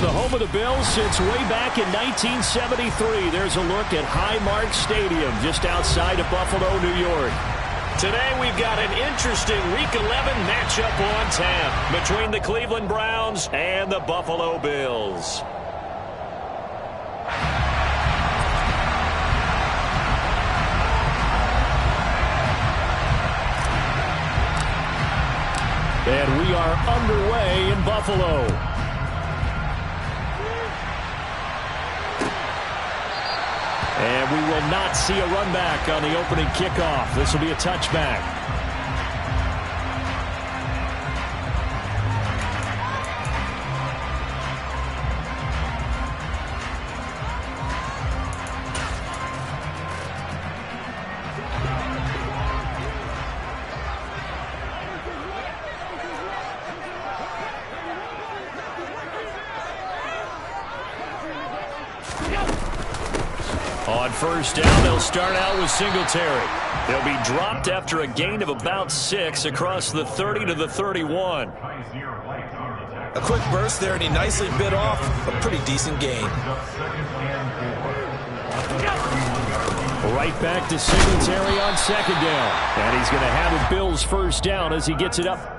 the home of the Bills since way back in 1973. There's a look at Highmark Stadium just outside of Buffalo, New York. Today we've got an interesting Week 11 matchup on tap between the Cleveland Browns and the Buffalo Bills. And we are underway in Buffalo. And we will not see a run back on the opening kickoff. This will be a touchback. On first down, they'll start out with Singletary. They'll be dropped after a gain of about 6 across the 30 to the 31. A quick burst there, and he nicely bit off a pretty decent gain. Right back to Singletary on second down. And he's going to have a Bills first down as he gets it up.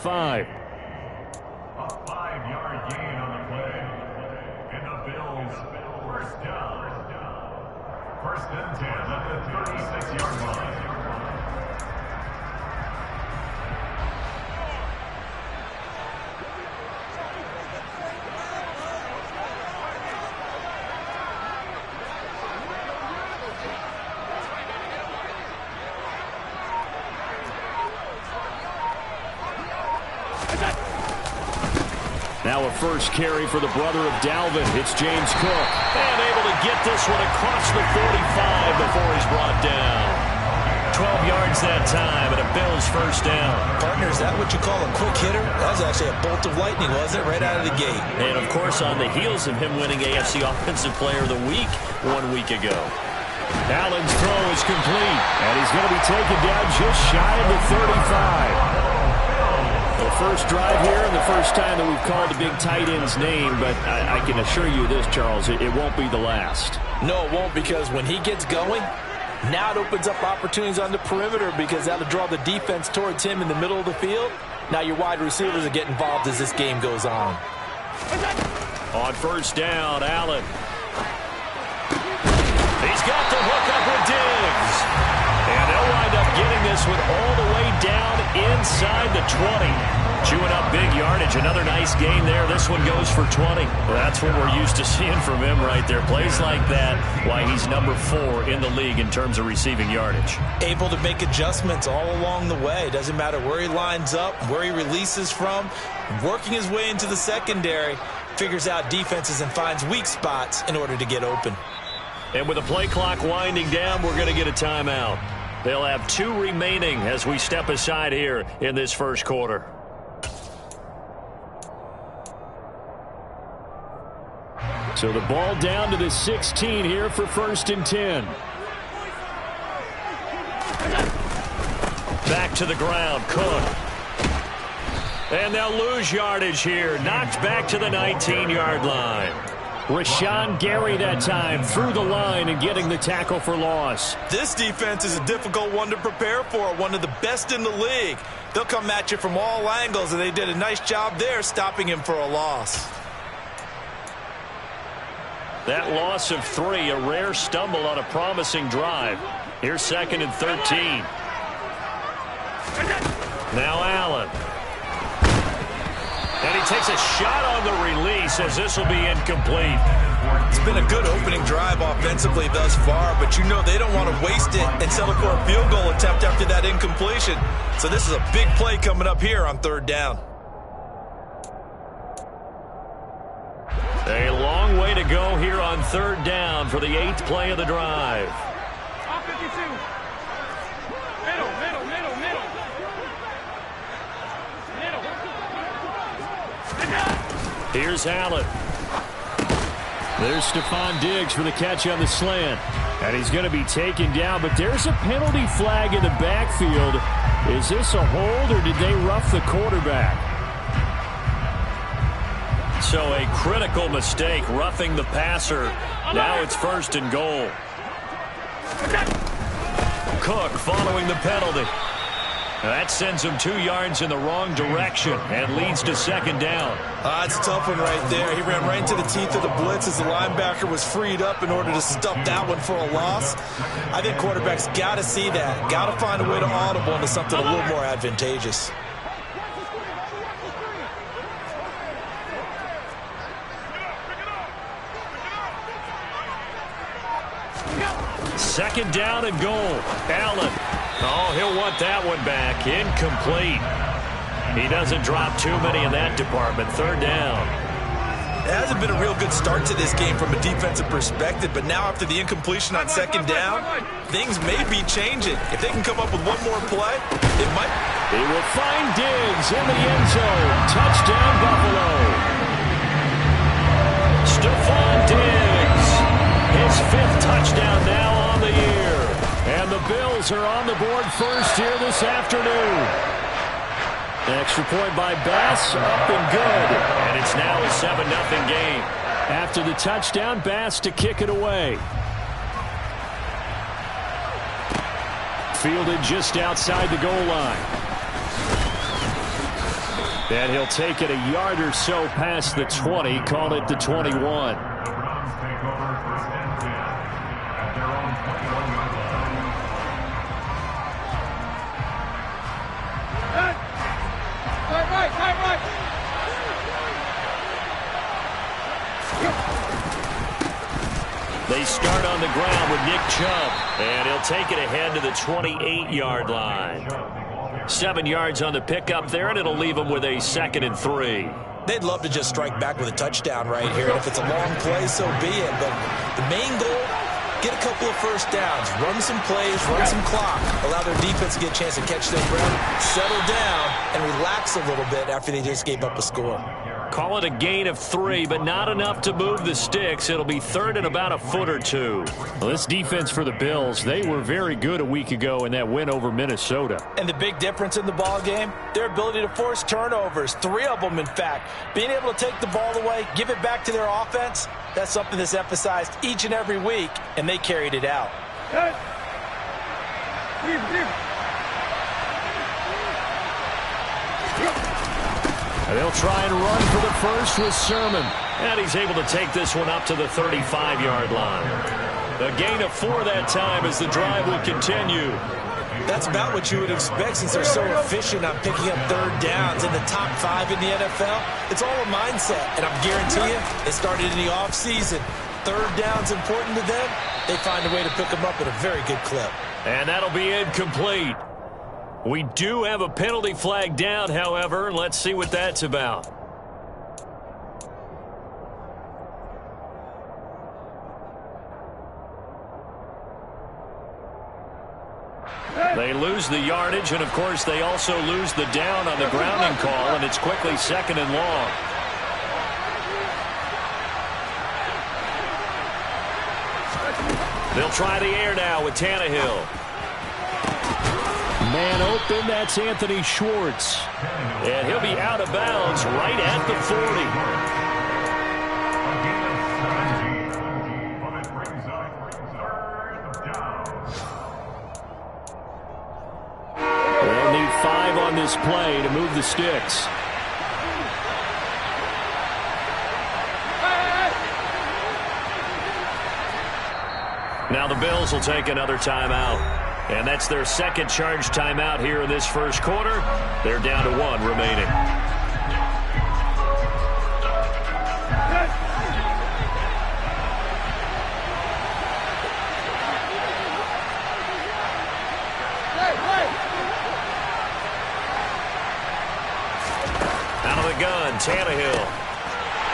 A 5-yard gain on the play. And the Bills first down. First and 10 at the 36-yard line. Now a first carry for the brother of Dalvin. It's James Cook. And able to get this one across the 45 before he's brought down. 12 yards that time and a Bills first down. Partner, is that what you call a quick hitter? That was actually a bolt of lightning, wasn't it? Right out of the gate. And, of course, on the heels of him winning AFC Offensive Player of the Week 1 week ago. Allen's throw is complete. And he's going to be taken down just shy of the 35. The first drive here and the first time that we've called the big tight end's name, but I can assure you this, Charles, it won't be the last. No, it won't, because when he gets going, now it opens up opportunities on the perimeter because that'll draw the defense towards him in the middle of the field. Now your wide receivers will get involved as this game goes on. On first down, Allen. He's got the hook up with Diggs. And they'll wind up getting this one all the way down inside the 20. Chewing up big yardage. Another nice gain there. This one goes for 20. Well, that's what we're used to seeing from him right there. Plays like that, why he's number 4 in the league in terms of receiving yardage. Able to make adjustments all along the way. Doesn't matter where he lines up, where he releases from. Working his way into the secondary. Figures out defenses and finds weak spots in order to get open. And with the play clock winding down, we're going to get a timeout. They'll have 2 remaining as we step aside here in this first quarter. So the ball down to the 16 here for first and 10. Back to the ground, Cook. And they'll lose yardage here. Knocked back to the 19-yard line. Rashawn Gary that time through the line and getting the tackle for loss. This defense is a difficult one to prepare for, one of the best in the league. They'll come at you from all angles, and they did a nice job there stopping him for a loss. That loss of 3, a rare stumble on a promising drive. Here's second and 13. Now Allen. And he takes a shot on the release as this will be incomplete. It's been a good opening drive offensively thus far, but you know they don't want to waste it and settle for a field goal attempt after that incompletion. So this is a big play coming up here on 3rd down. A long way to go here on 3rd down for the 8th play of the drive. Here's Allen. There's Stephon Diggs for the catch on the slant. And he's going to be taken down, but there's a penalty flag in the backfield. Is this a hold, or did they rough the quarterback? So a critical mistake, roughing the passer. Now it's 1st and goal. Cook following the penalty. That sends him 2 yards in the wrong direction and leads to 2nd down. It's a tough one right there. He ran right into the teeth of the blitz as the linebacker was freed up in order to stuff that one for a loss. I think quarterbacks got to see that. Got to find a way to audible into something a little more advantageous. Second down and goal. Allen. Oh, he'll want that one back. Incomplete. He doesn't drop too many in that department. 3rd down. It hasn't been a real good start to this game from a defensive perspective, but now after the incompletion on 2nd down, things may be changing. If they can come up with one more play, it might. He will find Diggs in the end zone. Touchdown, Buffalo. Stephon Diggs. His 5th touchdown now on the year. And the Bills are on the board first here this afternoon. Extra point by Bass, up and good. And it's now a 7-0 game. After the touchdown, Bass to kick it away. Fielded just outside the goal line. And he'll take it a yard or so past the 20, call it the 21. They start on the ground with Nick Chubb, and he'll take it ahead to the 28-yard line. 7 yards on the pickup there, and it'll leave them with a 2nd and 3. They'd love to just strike back with a touchdown right here, and if it's a long play, so be it. But the main goal, get a couple of first downs, run some plays, run some clock, allow their defense to get a chance to catch their breath, settle down, and relax a little bit after they just gave up a score. Call it a gain of 3, but not enough to move the sticks. It'll be 3rd and about a foot or 2. Well, this defense for the Bills, they were very good a week ago in that win over Minnesota. And the big difference in the ball game, their ability to force turnovers, 3 of them in fact. Being able to take the ball away, give it back to their offense, that's something that's emphasized each and every week, and they carried it out. And they'll try and run for the first with Sermon. And he's able to take this one up to the 35-yard line. A gain of 4 that time as the drive will continue. That's about what you would expect since they're so efficient on picking up 3rd downs in the top 5 in the NFL. It's all a mindset, and I'm guaranteeing it started in the offseason. 3rd down's important to them. They find a way to pick them up at a very good clip. And that'll be incomplete. We do have a penalty flag down, however. Let's see what that's about. They lose the yardage, and of course they also lose the down on the grounding call, and it's quickly 2nd and long. They'll try the air now with Tannehill. Man open, that's Anthony Schwartz. And he'll be out of bounds right at the 40. They'll need 5 on this play to move the sticks. Now the Bills will take another timeout. And that's their 2nd charge timeout here in this first quarter. They're down to 1 remaining. the gun, Tannehill.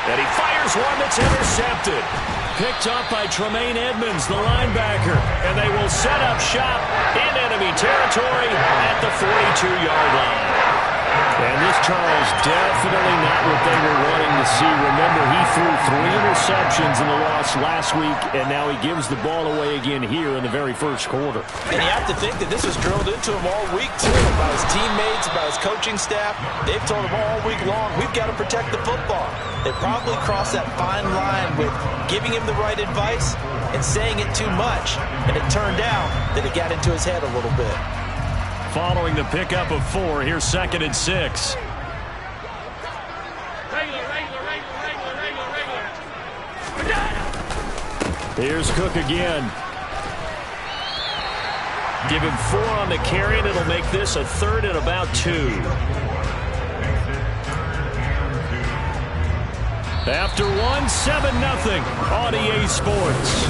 And he fires one that's intercepted. Picked up by Tremaine Edmonds, the linebacker. And they will set up shop in enemy territory at the 42-yard line. And this, Charles, definitely not what they were wanting to see. Remember, he threw 3 interceptions in the loss last week, and now he gives the ball away again here in the very first quarter. And you have to think that this was drilled into him all week, too, by his teammates, by his coaching staff. They've told him all week long, we've got to protect the football. They probably crossed that fine line with giving him the right advice and saying it too much. And it turned out that it got into his head a little bit. Following the pickup of 4, here's 2nd and 6. Here's Cook again. Give him 4 on the carry, and it'll make this a 3rd and about 2. After 1, 7-0 on EA Sports.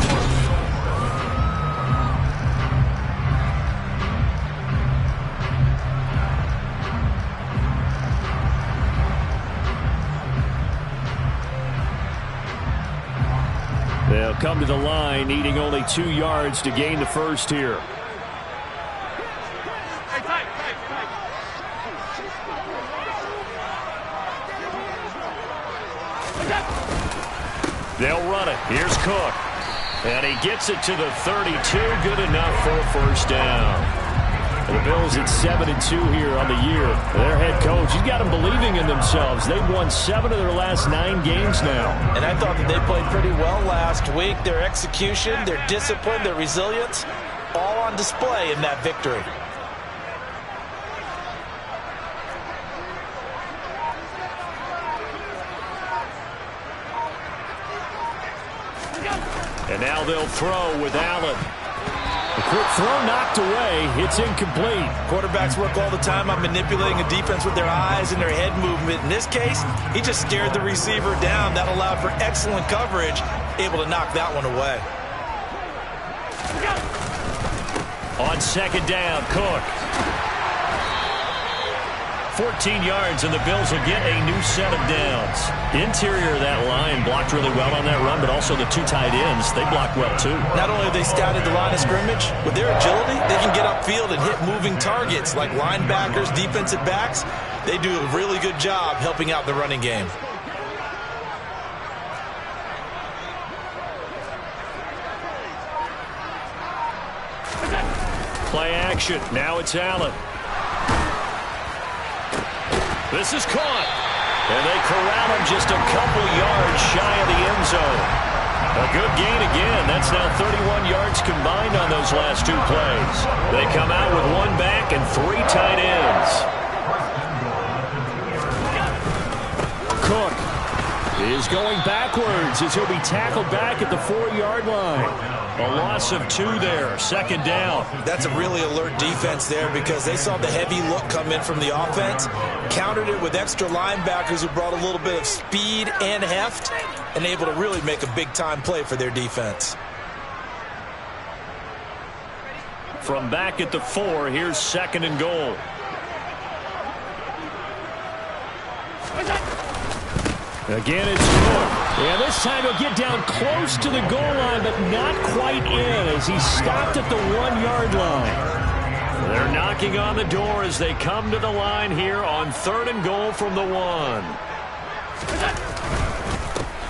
They'll come to the line, needing only 2 yards to gain the first here. They'll run it. Here's Cook. And he gets it to the 32. Good enough for a first down. And the Bills at 7-2 here on the year. Their head coach, he's got them believing in themselves. They've won 7 of their last 9 games now. And I thought that they played pretty well last week. Their execution, their discipline, their resilience, all on display in that victory. And now they'll throw with Allen. A quick throw knocked away. It's incomplete. Quarterbacks work all the time on manipulating a defense with their eyes and their head movement. In this case, he just stared the receiver down. That allowed for excellent coverage, able to knock that one away. On 2nd down, Cook. 14 yards, and the Bills will get a new set of downs. Interior of that line blocked really well on that run, but also the 2 tight ends, they blocked well too. Not only have they scouted the line of scrimmage, with their agility, they can get upfield and hit moving targets like linebackers, defensive backs. They do a really good job helping out the running game. Play action. Now it's Allen. This is caught. And they corral him just a couple yards shy of the end zone. A good gain again. That's now 31 yards combined on those last 2 plays. They come out with 1 back and 3 tight ends. Cook is going backwards as he'll be tackled back at the 4-yard line. A loss of 2 there, 2nd down. That's a really alert defense there because they saw the heavy look come in from the offense, countered it with extra linebackers who brought a little bit of speed and heft, and able to really make a big-time play for their defense. From back at the 4, here's 2nd and goal. Again, it's Cook. Yeah, this time he'll get down close to the goal line, but not quite in as he stopped at the 1-yard line. They're knocking on the door as they come to the line here on 3rd and goal from the 1.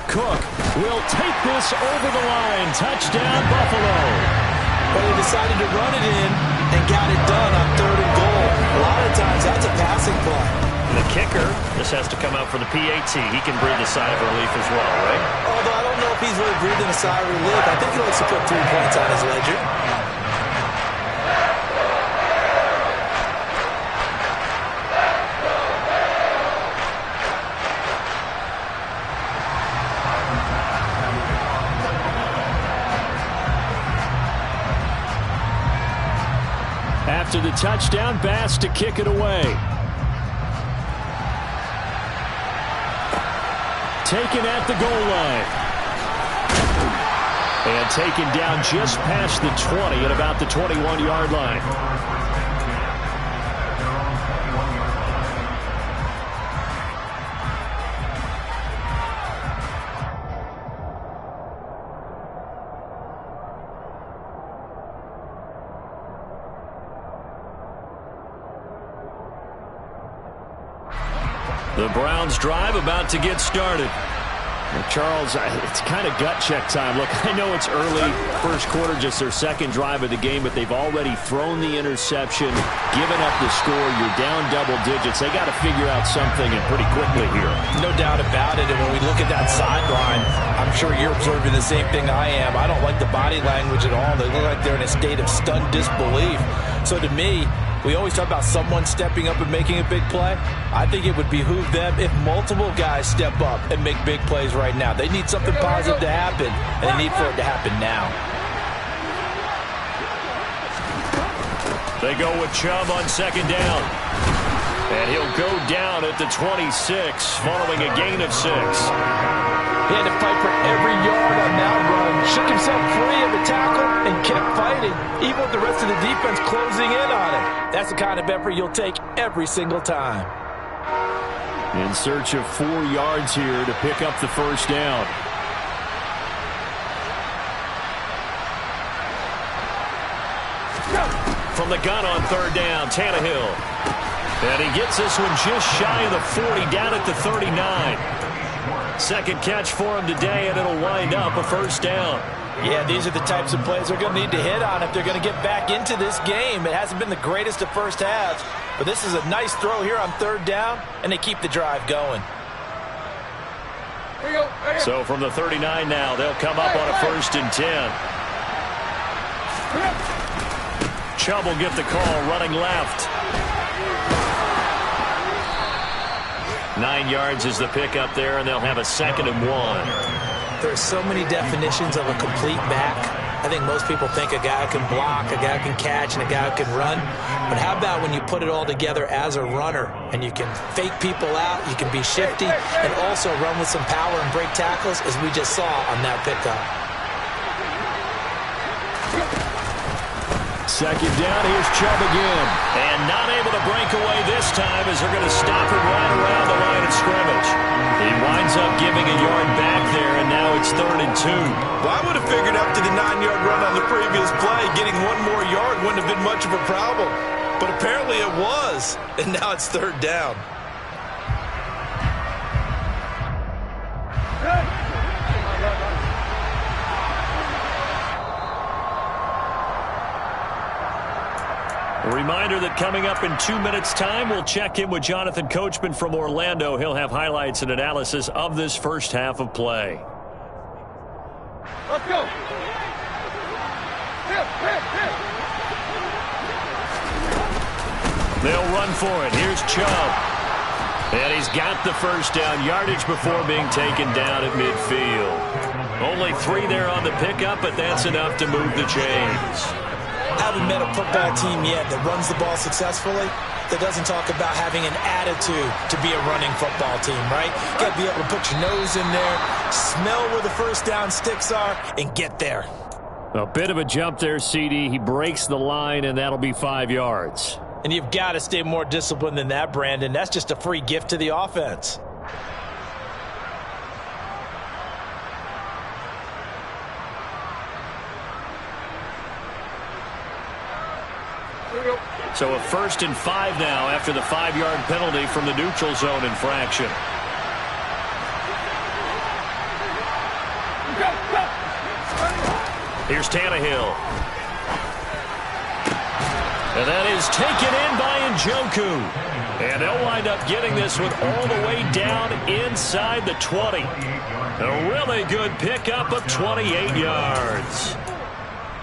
Cook will take this over the line. Touchdown, Buffalo. But they decided to run it in and got it done on 3rd and goal. A lot of times that's a passing play. The kicker, this has to come out for the PAT. He can breathe a sigh of relief as well, right? Although I don't know if he's really breathing a sigh of relief. I think he likes to put 3 points on his ledger. After the touchdown, Bass to kick it away. Taken at the goal line. And taken down just past the 20 at about the 21-yard line. The Browns drive about to get started. Charles, it's kind of gut check time. Look, I know it's early, first quarter, just their second drive of the game, but they've already thrown the interception, given up the score. You're down double digits. They got to figure out something, and pretty quickly here. No doubt about it. And when we look at that sideline, I'm sure you're observing the same thing I am. I don't like the body language at all. They look like they're in a state of stunned disbelief. So to me, we always talk about someone stepping up and making a big play. I think it would behoove them if multiple guys step up and make big plays right now. They need something positive to happen, and they need for it to happen now. They go with Chubb on second down. And he'll go down at the 26, following a gain of 6. He had to fight for every yard on that run. Shook himself free of the tackle and kept fighting, even with the rest of the defense closing in on him. That's the kind of effort you'll take every single time. In search of 4 yards here to pick up the first down. From the gun on third down, Tannehill. And he gets this one just shy of the 40, down at the 39. Second catch for him today, and it'll wind up a first down. Yeah, these are the types of plays they're going to need to hit on if they're going to get back into this game. It hasn't been the greatest of first halves, but this is a nice throw here on third down, and they keep the drive going. So from the 39 now, they'll come up on a 1st and 10. Chubb will get the call, running left. 9 yards is the pickup there, and they'll have a 2nd and 1. There are so many definitions of a complete back. I think most people think a guy can block, a guy can catch, and a guy can run. But how about when you put it all together as a runner, and you can fake people out, you can be shifty, and also run with some power and break tackles, as we just saw on that pickup. Second down, here's Chubb again. And not able to break away this time as they're going to stop him right around the line of scrimmage. He winds up giving a yard back there, and now it's 3rd and 2. Well, I would have figured after the 9-yard run on the previous play, getting 1 more yard wouldn't have been much of a problem. But apparently it was, and now it's 3rd down. A reminder that coming up in 2 minutes' time, we'll check in with Jonathan Coachman from Orlando. He'll have highlights and analysis of this first half of play. Let's go. They'll run for it. Here's Chubb. And he's got the first down, yardage before being taken down at midfield. Only 3 there on the pickup, but that's enough to move the chains. I haven't met a football team yet that runs the ball successfully that doesn't talk about having an attitude to be a running football team, right? You got to be able to put your nose in there, smell where the first down sticks are, and get there. A bit of a jump there, CD. He breaks the line, and that'll be 5 yards. And you've got to stay more disciplined than that, Brandon. That's just a free gift to the offense. So a 1st and 5 now after the 5-yard penalty from the neutral zone infraction. Here's Tannehill. And that is taken in by Njoku. And they'll wind up getting this one all the way down inside the 20. A really good pickup of 28 yards.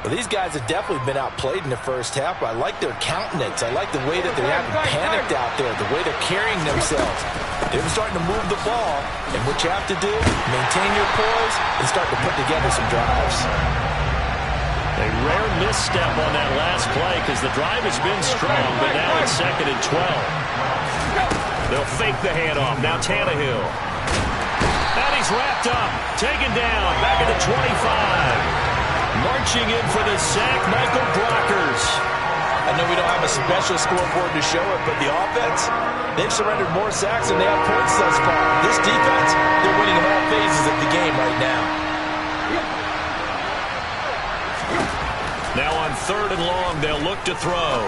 Well, these guys have definitely been outplayed in the first half. I like their countenance. I like the way that they haven't panicked out there, the way they're carrying themselves. They're starting to move the ball, and what you have to do, maintain your poise and start to put together some drives. A rare misstep on that last play because the drive has been strong, but now it's 2nd and 12. They'll fake the handoff. Now Tannehill. And he's wrapped up, taken down, back at the 25. Marching in for the sack, Michael Brockers. I know we don't have a special scoreboard to show it, but the offense, they've surrendered more sacks than they have points thus far. This defense, they're winning in all phases of the game right now. Now on 3rd and long, they'll look to throw.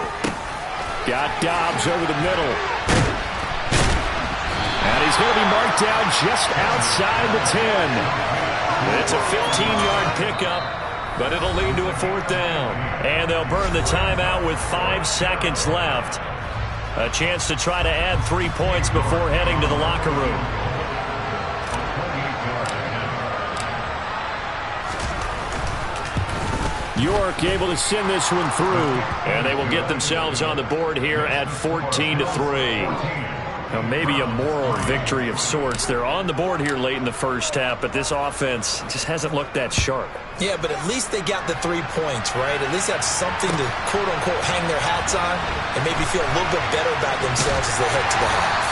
Got Dobbs over the middle. And he's going to be marked down just outside the 10. It's a 15-yard pickup, but it'll lead to a 4th down. And they'll burn the timeout with 5 seconds left. A chance to try to add 3 points before heading to the locker room. York able to send this one through, and they will get themselves on the board here at 14-3. Now, maybe a moral victory of sorts. They're on the board here late in the first half, but this offense just hasn't looked that sharp. Yeah, but at least they got the 3 points, right? At least have something to, quote-unquote, hang their hats on and maybe feel a little bit better about themselves as they head to the half.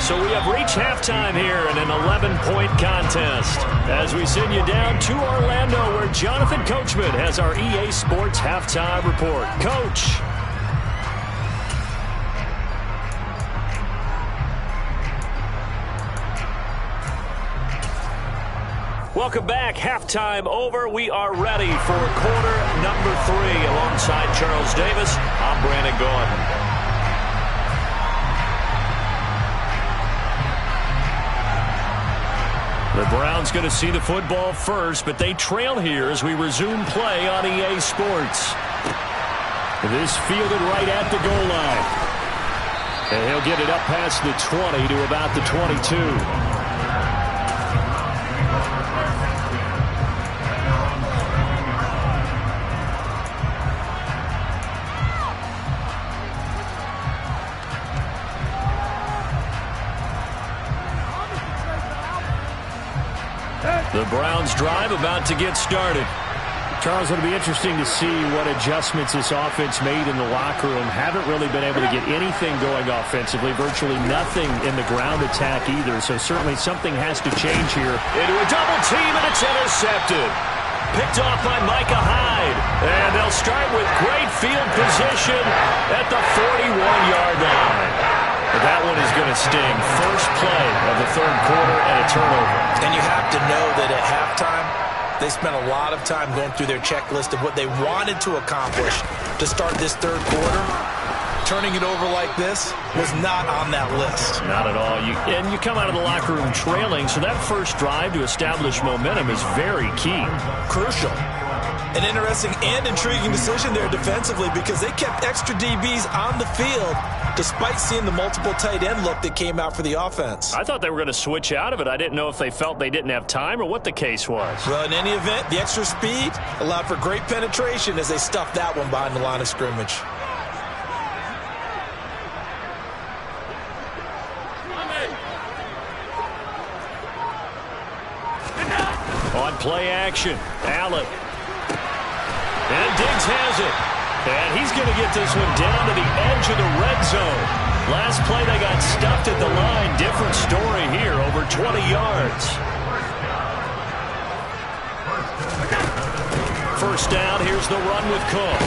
So we have reached halftime here in an 11-point contest as we send you down to Orlando where Jonathan Coachman has our EA Sports halftime report. Coach. Welcome back. Halftime over. We are ready for quarter number 3. Alongside Charles Davis, I'm Brandon Gordon. The Browns going to see the football first, but they trail here as we resume play on EA Sports. This fielded right at the goal line. And he'll get it up past the 20 to about the 22. The Browns drive about to get started. Charles, it'll be interesting to see what adjustments this offense made in the locker room. Haven't really been able to get anything going offensively, virtually nothing in the ground attack either, so certainly something has to change here. Into a double team, and it's intercepted. Picked off by Micah Hyde, and they'll start with great field position at the 41-yard line. But that one is going to sting. First play of the 3rd quarter and a turnover. And you have to know that at halftime, they spent a lot of time going through their checklist of what they wanted to accomplish to start this 3rd quarter. Turning it over like this was not on that list. Not at all. And you come out of the locker room trailing, so that first drive to establish momentum is very key. Crucial. An interesting and intriguing decision there defensively because they kept extra DBs on the field despite seeing the multiple tight end look that came out for the offense. I thought they were going to switch out of it. I didn't know if they felt they didn't have time or what the case was. Well, in any event, the extra speed allowed for great penetration as they stuffed that one behind the line of scrimmage. On play action, Allen. And Diggs has it. And he's going to get this one down to the edge of the red zone. Last play, they got stuffed at the line. Different story here, over 20 yards. First down, here's the run with Cook.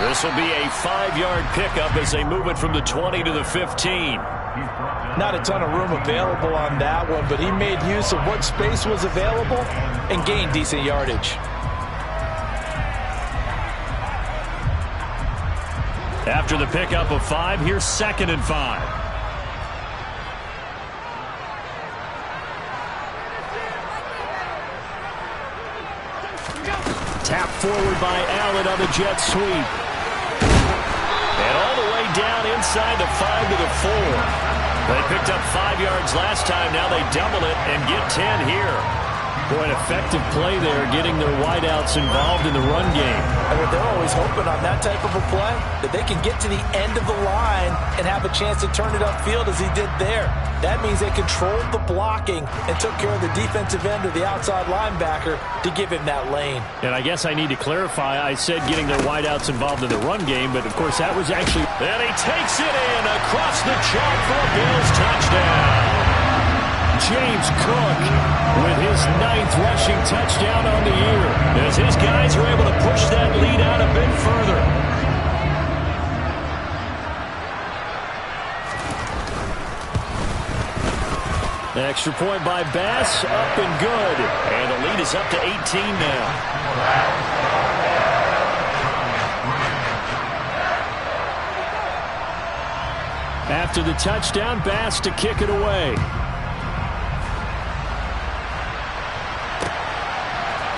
This will be a 5-yard pickup as they move it from the 20 to the 15. Not a ton of room available on that one, but he made use of what space was available and gained decent yardage. After the pickup of 5, here's 2nd and 5. Tap forward by Allen on the jet sweep. And all the way down inside the 5 to the 4. They picked up 5 yards last time. Now they double it and get 10 here. Boy, an effective play there, getting their wideouts involved in the run game. And they're always hoping on that type of a play that they can get to the end of the line and have a chance to turn it upfield as he did there. That means they controlled the blocking and took care of the defensive end or the outside linebacker to give him that lane. And I guess I need to clarify, I said getting their wideouts involved in the run game, but of course that was actually... And he takes it in across the chalk for a Bills touchdown. James Cook with his 9th rushing touchdown on the year as his guys are able to push that lead out a bit further. Extra point by Bass, up and good. And the lead is up to 18 now. After the touchdown, Bass to kick it away.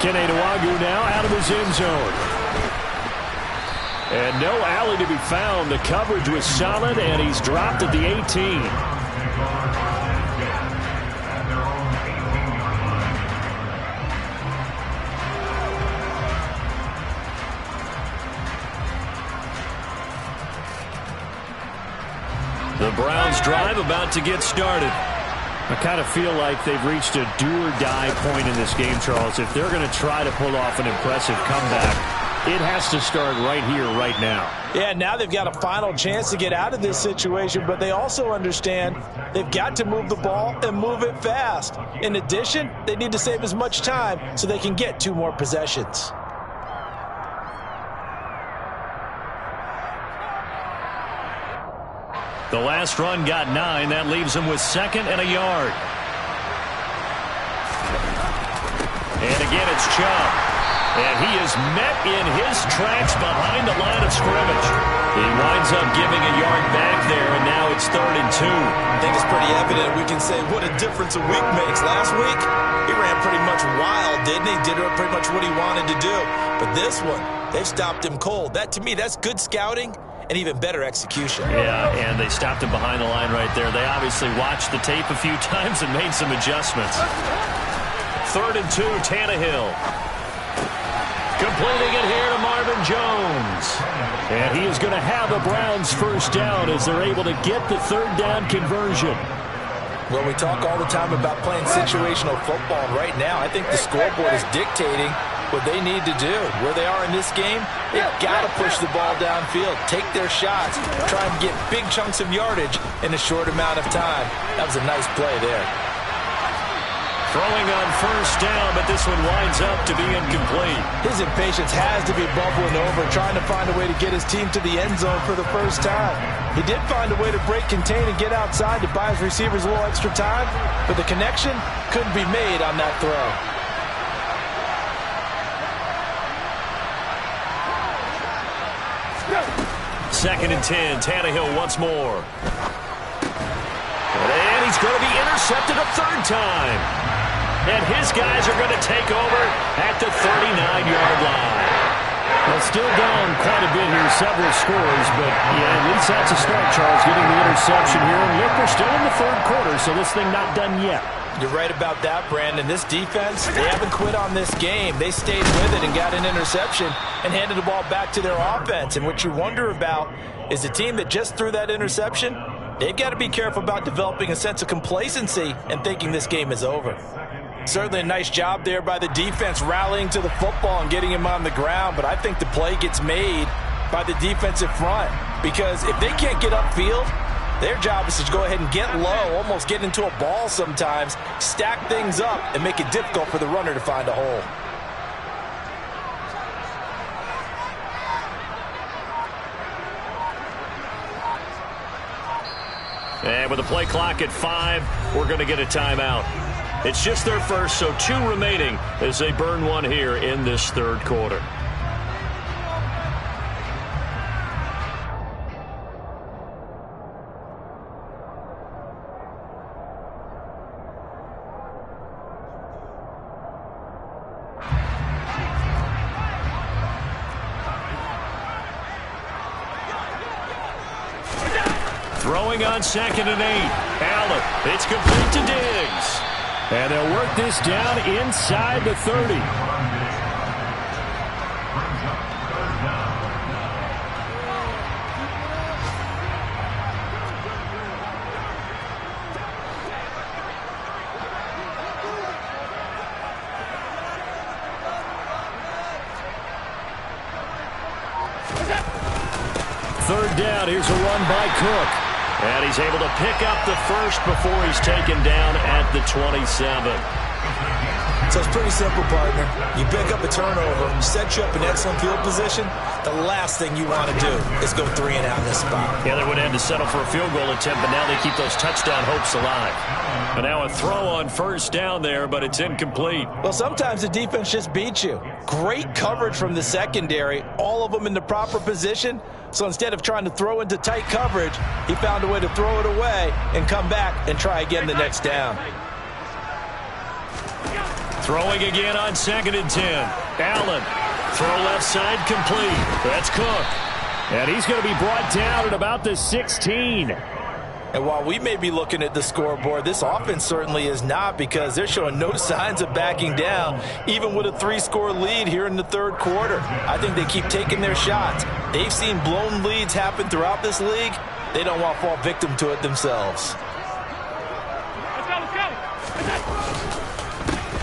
Keneawagu now out of his end zone. And no alley to be found. The coverage was solid, and he's dropped at the 18. The Browns drive about to get started. I kind of feel like they've reached a do-or-die point in this game, Charles. If they're going to try to pull off an impressive comeback, it has to start right here, right now. Yeah, now they've got a final chance to get out of this situation, but they also understand they've got to move the ball and move it fast. In addition, they need to save as much time so they can get 2 more possessions. The last run got 9. That leaves him with 2nd and a yard. And again, it's Chubb. And he is met in his tracks behind the line of scrimmage. He winds up giving a yard back there, and now it's 3rd and 2. I think it's pretty evident we can say what a difference a week makes. Last week, he ran pretty much wild, didn't he? Did pretty much what he wanted to do. But this one, they've stopped him cold. That, to me, that's good scouting and even better execution. Yeah, and they stopped him behind the line right there. They obviously watched the tape a few times and made some adjustments. 3rd and 2, Tannehill. Completing it here to Marvin Jones. And he is going to have the Browns first down as they're able to get the 3rd down conversion. Well, we talk all the time about playing situational football. And right now, I think the scoreboard is dictating what they need to do. Where they are in this game, they've got to push the ball downfield, take their shots, try and get big chunks of yardage in a short amount of time. That was a nice play there. Throwing on first down, but this one winds up to be incomplete. His impatience has to be bubbling over, trying to find a way to get his team to the end zone for the first time. He did find a way to break contain and get outside to buy his receivers a little extra time, but the connection couldn't be made on that throw. Second and 10, Tannehill once more. And he's going to be intercepted a 3rd time. And his guys are going to take over at the 39-yard line. Well, still down quite a bit here, several scores, but yeah, at least that's a start, Charles, getting the interception here. And look, we're still in the 3rd quarter, so this thing not done yet. You're right about that, Brandon. This defense, they haven't quit on this game. They stayed with it and got an interception and handed the ball back to their offense. And what you wonder about is the team that just threw that interception, they've got to be careful about developing a sense of complacency and thinking this game is over. Certainly a nice job there by the defense rallying to the football and getting him on the ground, but I think the play gets made by the defensive front because if they can't get upfield, their job is to go ahead and get low, almost get into a ball sometimes, stack things up, and make it difficult for the runner to find a hole. And with the play clock at 5, we're going to get a timeout. It's just their first, so 2 remaining as they burn one here in this 3rd quarter. Throwing on 2nd and 8. Allen, it's complete to Diggs. And they'll work this down inside the 30. Third down, here's a run by Cook. And he's able to pick up the first before he's taken down at the 27. So it's pretty simple, partner. You pick up a turnover, set you up in excellent field position. The last thing you want to do is go 3 and out in this spot. Yeah, they would have had to settle for a field goal attempt, but now they keep those touchdown hopes alive. And now a throw on first down there, but it's incomplete. Well, sometimes the defense just beats you. Great coverage from the secondary, all of them in the proper position, So instead of trying to throw into tight coverage, he found a way to throw it away and come back and try again the next down. Throwing again on 2nd and 10. Allen, throw left side complete. That's Cook. And he's going to be brought down at about the 16. And while we may be looking at the scoreboard, this offense certainly is not, because they're showing no signs of backing down, even with a 3-score lead here in the third quarter. I think they keep taking their shots. They've seen blown leads happen throughout this league. They don't want to fall victim to it themselves.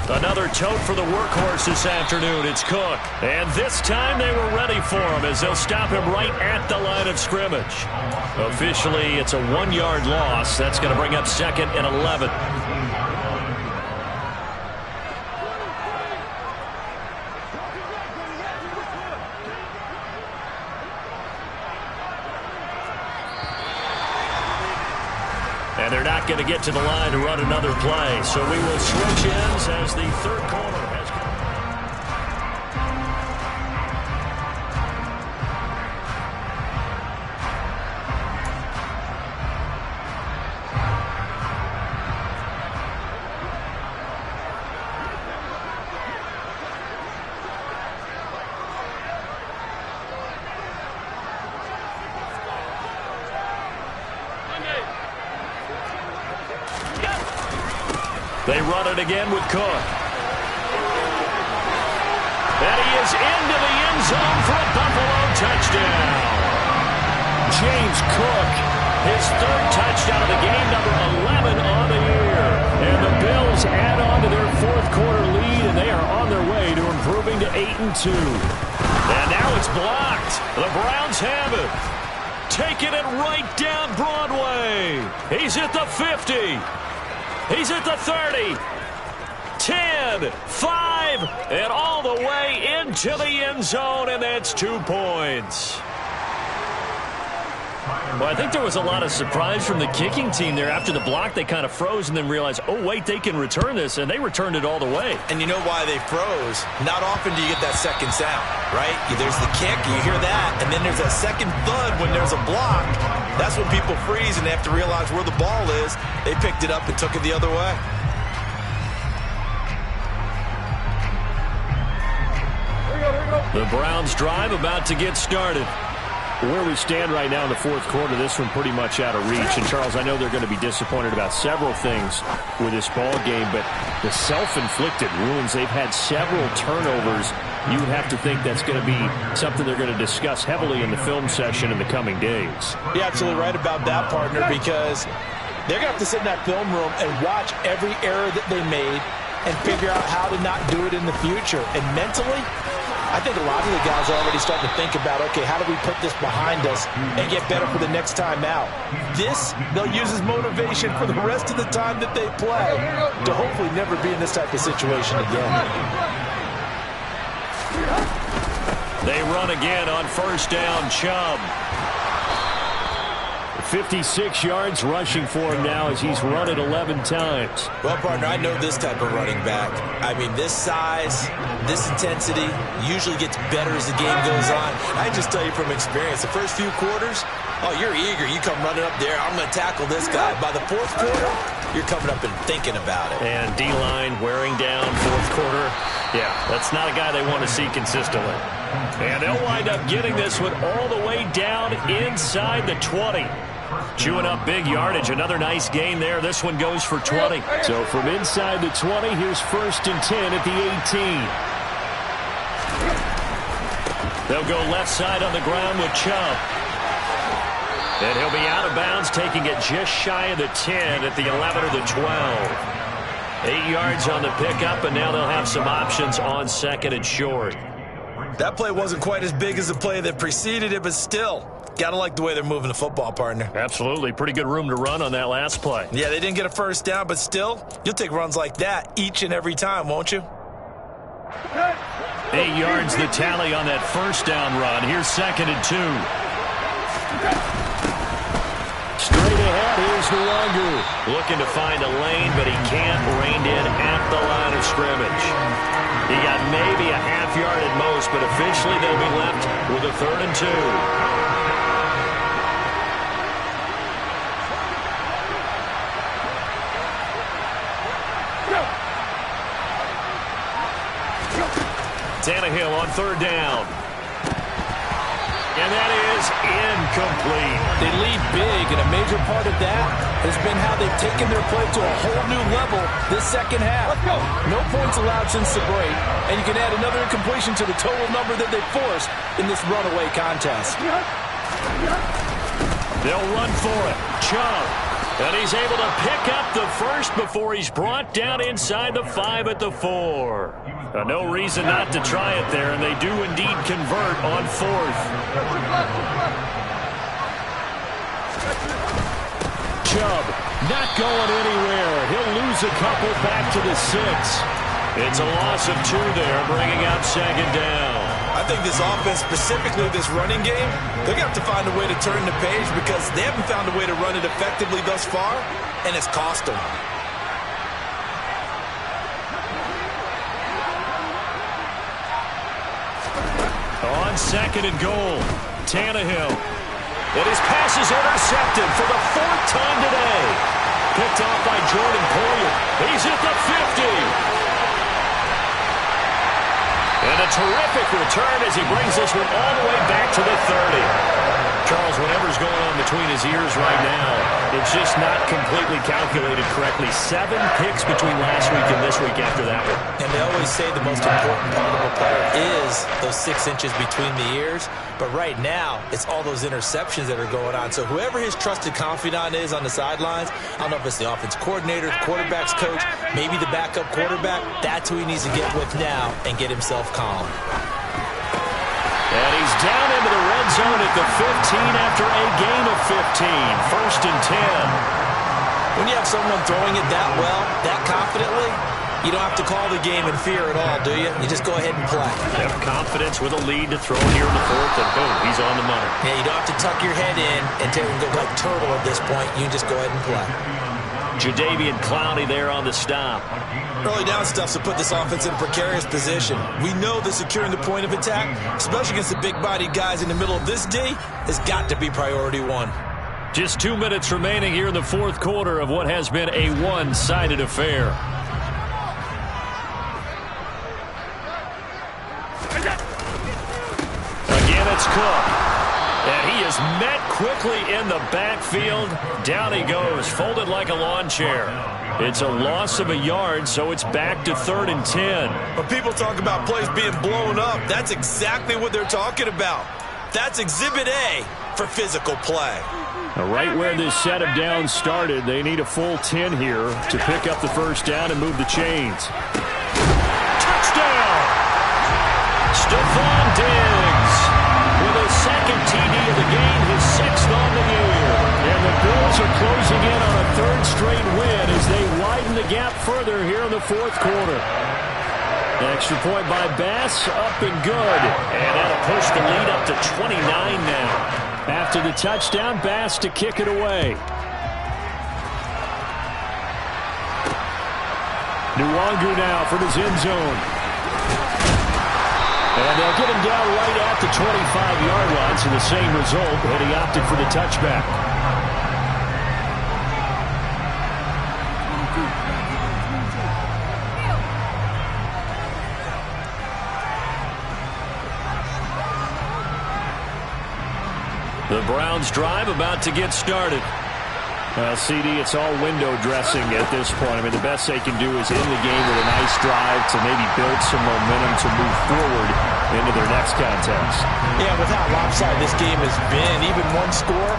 Another tote for the workhorse this afternoon. It's Cook. And this time they were ready for him, as they'll stop him right at the line of scrimmage. Officially, it's a 1-yard loss. That's going to bring up 2nd and 11. And they're not going to get to the line to run another play. So we will switch ends as the third quarter has come. They run it again with Cook. And he is into the end zone for a Buffalo touchdown. James Cook, his 3rd touchdown of the game, number 11 on the year. And the Bills add on to their 4th quarter lead, and they are on their way to improving to 8-2. And now it's blocked. The Browns have it. Taking it right down Broadway. He's at the 50. He's at the 30, 10, 5, and all the way into the end zone, and that's 2 points. Well, I think there was a lot of surprise from the kicking team there. After the block, they kind of froze and then realized, oh, wait, they can return this, and they returned it all the way. And you know why they froze? Not often do you get that second sound, right? There's the kick, you hear that, and then there's that second thud when there's a block. That's when people freeze and they have to realize where the ball is. They picked it up and took it the other way. The Browns drive about to get started. Where we stand right now in the 4th quarter, this one pretty much out of reach. And, Charles, I know they're going to be disappointed about several things with this ball game, but the self-inflicted wounds, they've had several turnovers. You would have to think that's going to be something they're going to discuss heavily in the film session in the coming days. You're absolutely right about that, partner, because they're going to have to sit in that film room and watch every error that they made and figure out how to not do it in the future. And mentally, I think a lot of the guys are already starting to think about, okay, how do we put this behind us and get better for the next time out? This, they'll use as motivation for the rest of the time that they play to hopefully never be in this type of situation again. They run again on 1st down, Chubb. 56 yards rushing for him now as he's run it 11 times. Well, partner, I know this type of running back. I mean, this size, this intensity usually gets better as the game goes on. I just tell you from experience, the first few quarters, oh, you're eager. You come running up there, I'm going to tackle this guy. By the 4th quarter, you're coming up and thinking about it. And D-line wearing down 4th quarter. Yeah, that's not a guy they want to see consistently. And they'll wind up getting this one all the way down inside the 20. Chewing up big yardage. Another nice gain there. This one goes for 20. So from inside the 20, here's 1st and 10 at the 18. They'll go left side on the ground with Chubb. And he'll be out of bounds, taking it just shy of the 10 at the 11 or the 12. 8 yards on the pickup, and now they'll have some options on 2nd and short. That play wasn't quite as big as the play that preceded it, but still, gotta like the way they're moving the football, partner. Absolutely. Pretty good room to run on that last play. Yeah, they didn't get a 1st down, but still, you'll take runs like that each and every time, won't you? 8 yards the tally on that 1st down run. Here's 2nd and 2. Straight ahead, here's Luongo. Looking to find a lane, but he can't. Reined in at the line of scrimmage. He got maybe a half yard at most, but officially they'll be left with a 3rd and 2. Tannehill on third down. And that is incomplete. They lead big, and a major part of that has been how they've taken their play to a whole new level this second half. No points allowed since the break, and you can add another incompletion to the total number that they forced in this runaway contest. They'll run for it. Chubb. And he's able to pick up the first before he's brought down inside the 5 at the 4. No reason not to try it there, and they do indeed convert on 4th. Chubb not going anywhere. He'll lose a couple back to the 6. It's a loss of 2 there, bringing up second down. I think this offense, specifically this running game, they're going to have to find a way to turn the page because they haven't found a way to run it effectively thus far, and it's cost them. On second and goal, Tannehill. And his pass is intercepted for the 4th time today. Picked off by Jordan Poyer. He's at the 50. And a terrific return as he brings this one all the way back to the 30. Charles, whatever's going on between his ears right now, it's just not completely calculated correctly. 7 picks between last week and this week after that one. And they always say the most important part of a player is those 6 inches between the ears. But right now, it's all those interceptions that are going on. So whoever his trusted confidant is on the sidelines, I don't know if it's the offense coordinator, the quarterback's coach, maybe the backup quarterback, that's who he needs to get with now and get himself calm. And he's down into the red zone at the 15 after a gain of 15. 1st and 10. When you have someone throwing it that well, that confidently, you don't have to call the game in fear at all, do you? You just go ahead and play. Have confidence with a lead to throw here in the 4th, and boom, he's on the money. Yeah, you don't have to tuck your head in and go like turtle at this point. You just go ahead and play. Jadeveon Clowney there on the stop. Early down stuff to put this offense in a precarious position. We know that securing the point of attack, especially against the big-bodied guys in the middle of this D, has got to be priority 1. Just 2 minutes remaining here in the 4th quarter of what has been a one-sided affair. Again, it's Cook. And he is met quickly in the backfield. Down he goes, folded like a lawn chair. It's a loss of a yard, so it's back to 3rd and 10. When people talk about plays being blown up, that's exactly what they're talking about. That's Exhibit A for physical play. Right where this set of downs started, they need a full 10 here to pick up the first down and move the chains. Touchdown! Stephon Diggs with his 2nd TD of the game, his 6th on the year. And the Bills are closing in on a 3rd straight win as they widen the gap further here in the 4th quarter. Extra point by Bass, up and good. And that'll push the lead up to 29 now. After the touchdown, Bass to kick it away. Nwangu now from his end zone. And they'll get him down right at the 25-yard line, so the same result, and he opted for the touchback. The Browns drive about to get started. CD, it's all window dressing at this point. I mean, the best they can do is end the game with a nice drive to maybe build some momentum to move forward into their next contest. Yeah, with how lopsided this game has been, even one score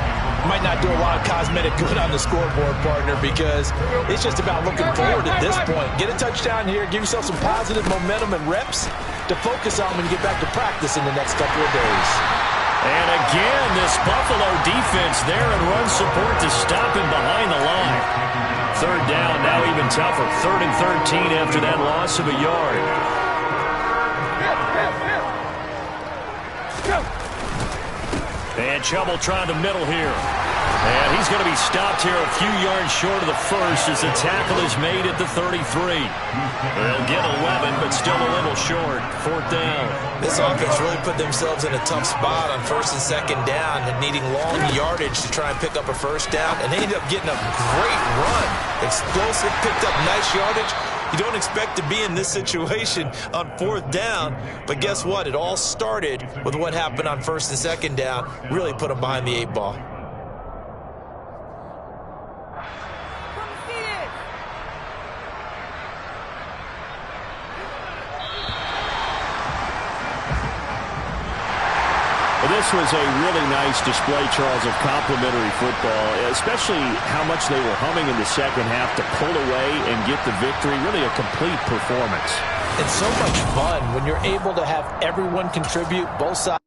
might not do a lot of cosmetic good on the scoreboard, partner, because it's just about looking forward at this point. Get a touchdown here, give yourself some positive momentum and reps to focus on when you get back to practice in the next couple of days. And again, this Buffalo defense there in run support to stop him behind the line. 3rd down, now even tougher. 3rd and 13 after that loss of a yard. And Chubb will try the middle here. And he's going to be stopped here a few yards short of the first as the tackle is made at the 33. They'll get 11, but still a little short. 4th down. This offense really put themselves in a tough spot on 1st and 2nd down and needing long yardage to try and pick up a 1st down. And they ended up getting a great run. Explosive, picked up nice yardage. You don't expect to be in this situation on 4th down, but guess what? It all started with what happened on 1st and 2nd down. Really put them behind the 8 ball. This was a really nice display, Charles, of complimentary football, especially how much they were humming in the second half to pull away and get the victory. Really a complete performance. It's so much fun when you're able to have everyone contribute, both sides.